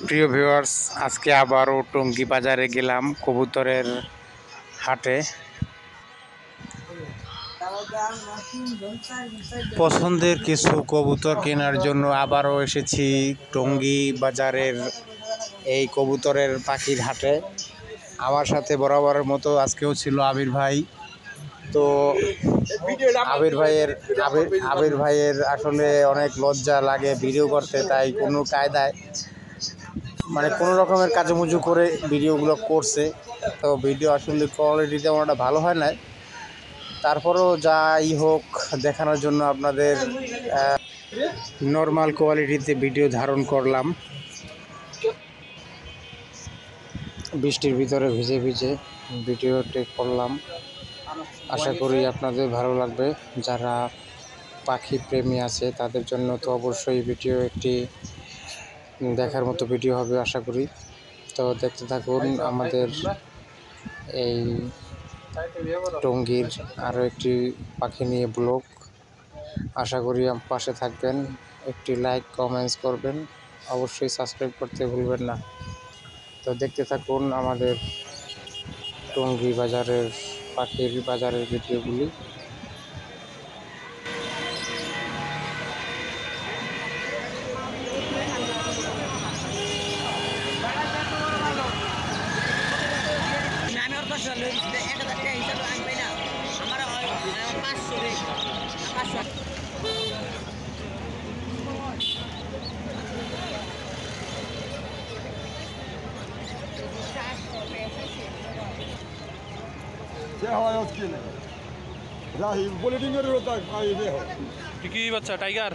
প্রিয় ভিউয়ার্স, আজকে আবারও টঙ্গী বাজারে গেলাম কবুতরের হাটে। পছন্দের কিছু কবুতর কেনার জন্য আবারও এসেছি টঙ্গী বাজারের এই কবুতরের পাখির হাটে। আমার সাথে বরাবরের মতো আজকেও ছিল আবির ভাই। তো আবির ভাইয়ের আসলে অনেক লজ্জা লাগে ভিডিও করতে, তাই কোনো কায়দায় কোনো রকমের কাজুমুজু করে ভিডিওগুলো করছে। তো ভিডিও আসলে কোয়ালিটি তেমন একটা ভালো হয় না, তারপরও যাই হোক দেখানোর জন্য আপনাদের নর্মাল কোয়ালিটিতে ভিডিও ধারণ করলাম। বৃষ্টির ভিতরে ভিজে ভিজে ভিডিওটি করলাম। আশা করি আপনাদের ভালো লাগবে। যারা পাখি প্রেমী আছে তাদের জন্য তো অবশ্যই ভিডিও একটি দেখার মতো ভিডিও হবে আশা করি। তো দেখতে থাকুন আমাদের এই টঙ্গীর আরও একটি পাখি নিয়ে ব্লগ। আশা করি পাশে থাকবেন, একটি লাইক কমেন্টস করবেন, অবশ্যই সাবস্ক্রাইব করতে ভুলবেন না। তো দেখতে থাকুন আমাদের টঙ্গী বাজারের পাখির বাজারের ভিডিওগুলি। কি বাচ্চা টাইগার?